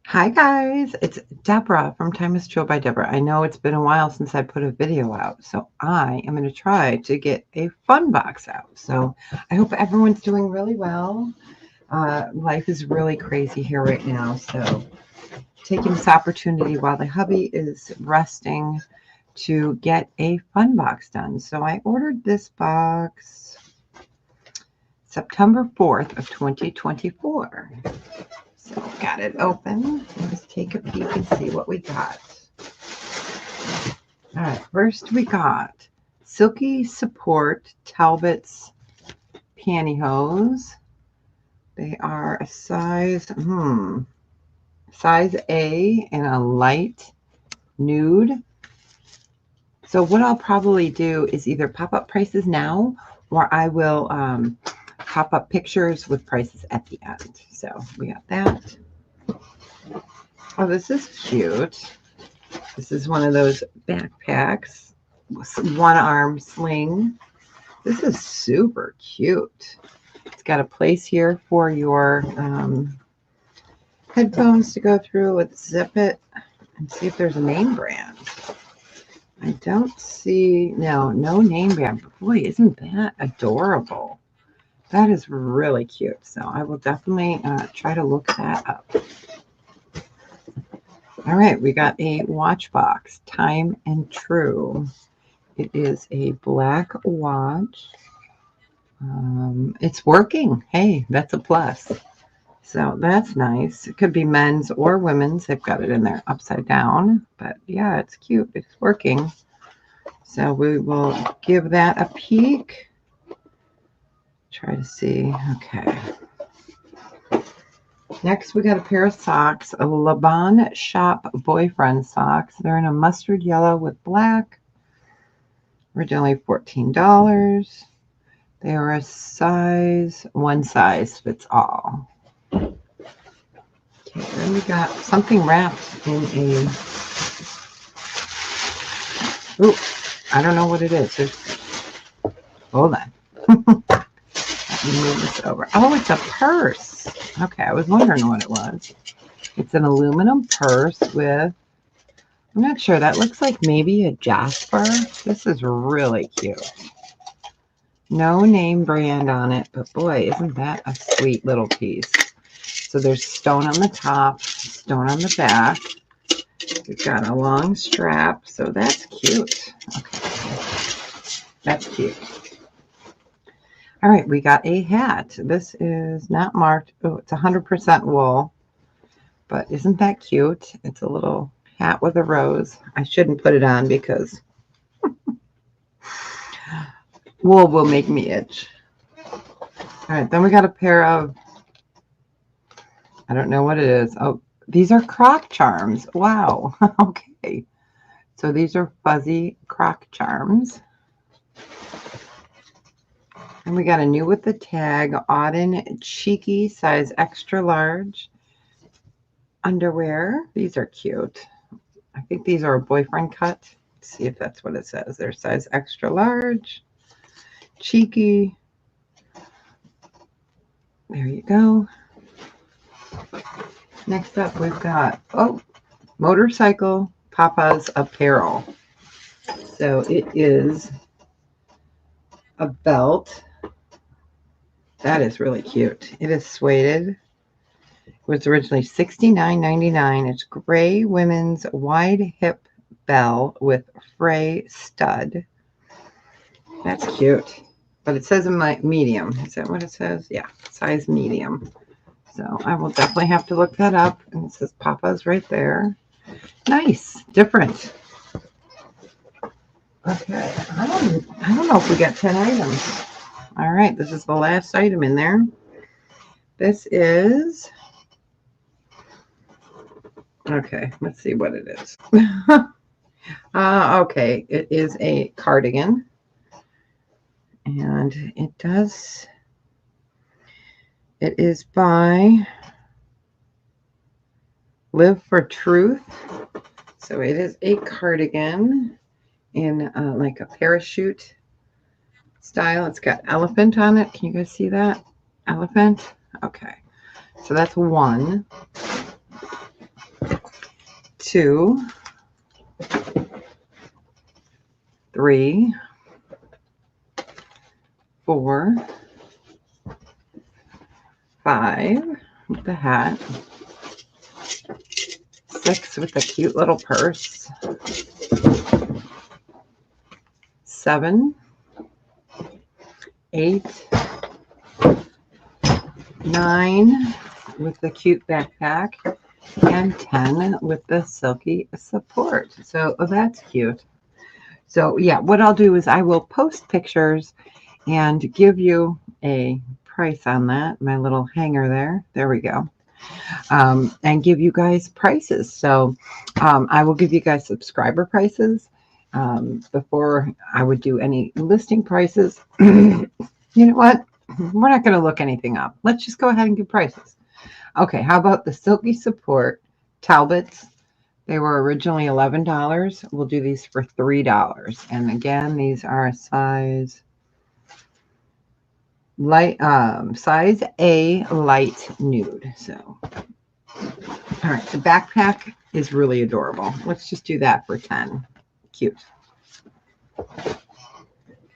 Hi guys, it's Deborah from Time is Chill by Deborah. I know it's been a while since I put a video out, so I am going to try to get a fun box out. So I hope everyone's doing really well. Life is really crazy here right now, so taking this opportunity while the hubby is resting to get a fun box done. So I ordered this box September 4th of 2024. So got it open. Let's take a peek and see what we got. All right, first we got Silky Support Talbot's pantyhose. They are a size A and a light nude. So what I'll probably do is either pop up prices now, or I will pop up pictures with prices at the end. So we got that. Oh, this is cute. This is one of those backpacks, one arm sling. This is super cute. It's got a place here for your headphones to go through. Let's zip it and see if there's a name brand. I don't see, no name brand. But boy, isn't that adorable? That is really cute. So I will definitely try to look that up. All right, we got a watch box, Time and True. It is a black watch. It's working. Hey, that's a plus. So that's nice. It could be men's or women's. They've got it in there upside down. But yeah, it's cute. It's working. So we will give that a peek. Try to see. Okay. Next, we got a pair of socks, a Laban Shop boyfriend socks. They're in a mustard yellow with black. Originally $14. They are a size, one size fits all. Okay, then we got something wrapped in a, ooh, I don't know what it is. Hold on. Let me move this over. Oh, it's a purse. Okay, I was wondering what it was. It's an aluminum purse with, I'm not sure, that looks like maybe a Jasper. This is really cute. No name brand on it, but boy, isn't that a sweet little piece. So there's stone on the top, stone on the back. We've got a long strap, so that's cute. Okay, that's cute. All right, we got a hat. This is not marked. Oh, it's 100% wool, but isn't that cute? It's a little hat with a rose. I shouldn't put it on because wool will make me itch. All right, then we got a pair of, I don't know what it is. Oh, these are croc charms. Wow. Okay. So these are fuzzy croc charms. And we got a new with the tag, Auden Cheeky, size extra large underwear. These are cute. I think these are a boyfriend cut. Let's see if that's what it says. They're size extra large, cheeky. There you go. Next up, we've got, oh, Motorcycle Papa's Apparel. So it is a belt. That is really cute. It is suede. It was originally $69.99. It's gray women's wide hip bell with fray stud. That's cute. But it says in my medium. Is that what it says? Yeah, size medium. So I will definitely have to look that up. And it says Papa's right there. Nice. Different. Okay. I don't know if we got 10 items. All right. This is the last item in there. This is, okay, let's see what it is. Okay, it is a cardigan. And it is by Live for Truth. So it is a cardigan in like a parachute style. It's got elephant on it. Can you guys see that? Elephant? Okay. So that's one. 2, 3, 4, 5 with the hat, 6 with the cute little purse, 7, 8, 9 with the cute backpack, and 10 with the silky support. So that's cute. So yeah, what I'll do is I will post pictures and give you a price on that. My little hanger there. There we go. And give you guys prices. So I will give you guys subscriber prices before I would do any listing prices. You know what? We're not going to look anything up. Let's just go ahead and give prices. Okay, how about the Silky Support Talbots? They were originally $11. We'll do these for $3. And again, these are size light, size A light nude. So, all right, the backpack is really adorable. Let's just do that for 10. Cute.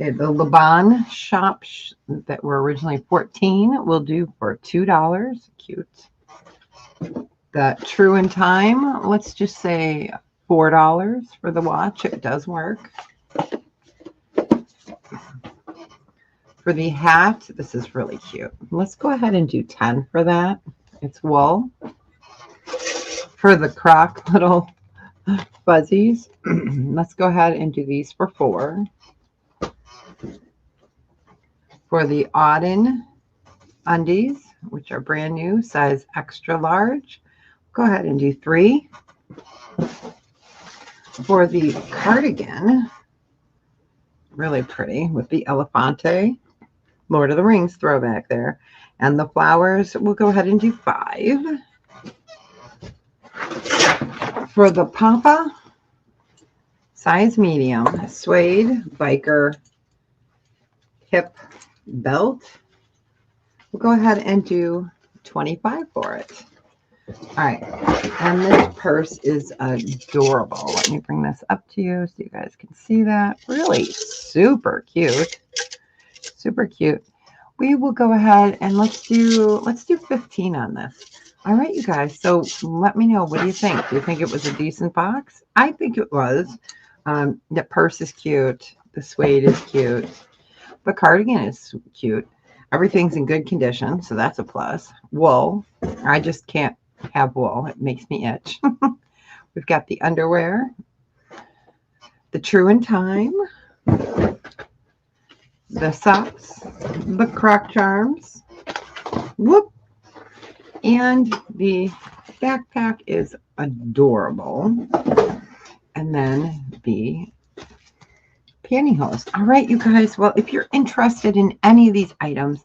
Okay, the Laban shops that were originally $14 we'll do for $2. Cute. The True in Time, let's just say $4 for the watch. It does work. For the hat, this is really cute. Let's go ahead and do 10 for that. It's wool. For the Croc little fuzzies, let's go ahead and do these for 4. For the Auden undies, which are brand new, size extra large, go ahead and do 3. For the cardigan, really pretty with the Elefante, Lord of the Rings throwback there, and the flowers, we'll go ahead and do 5. For the Papa, size medium, suede biker hip belt, we'll go ahead and do 25 for it. All right, and this purse is adorable. Let me bring this up to you so you guys can see that. Really super cute. Super cute. We will go ahead and let's do 15 on this. All right, you guys. So let me know. What do you think? Do you think it was a decent box? I think it was. The purse is cute. The suede is cute. The cardigan is cute. Everything's in good condition, so that's a plus. Wool. I just can't have wool. It makes me itch. We've got the underwear. The True in Time. The socks, the Croc charms, whoop, and the backpack is adorable. And then the pantyhose. All right, you guys. Well, if you're interested in any of these items,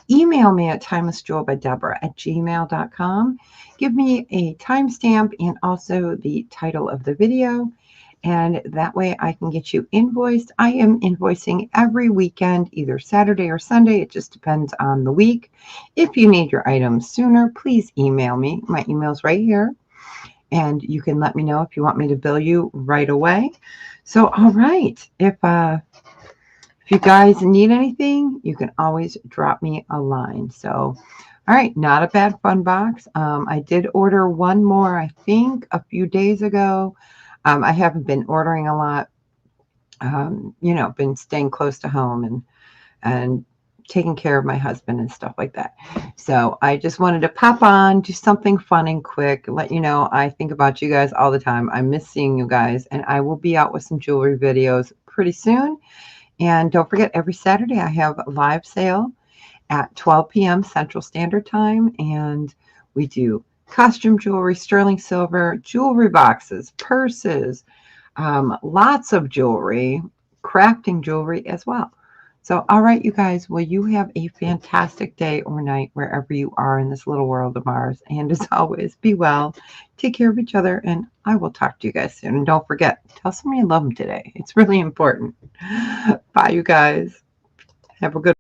email me at timelessjewelbydeborah@gmail.com. Give me a timestamp and also the title of the video. And that way I can get you invoiced. I am invoicing every weekend, either Saturday or Sunday. It just depends on the week. If you need your items sooner, please email me. My email's right here. And you can let me know if you want me to bill you right away. So, all right. If you guys need anything, you can always drop me a line. So, all right. Not a bad fun box. I did order one more, I think, a few days ago. I haven't been ordering a lot, you know, been staying close to home and taking care of my husband and stuff like that. So I just wanted to pop on, do something fun and quick, let you know I think about you guys all the time. I miss seeing you guys, and I will be out with some jewelry videos pretty soon. And don't forget, every Saturday I have a live sale at 12 p.m. Central Standard Time, and we do costume jewelry, sterling silver, jewelry boxes, purses, lots of jewelry, crafting jewelry as well. So, all right, you guys, well, you have a fantastic day or night wherever you are in this little world of ours. And as always, be well, take care of each other, and I will talk to you guys soon. And don't forget, tell someone you love them today. It's really important. Bye, you guys. Have a good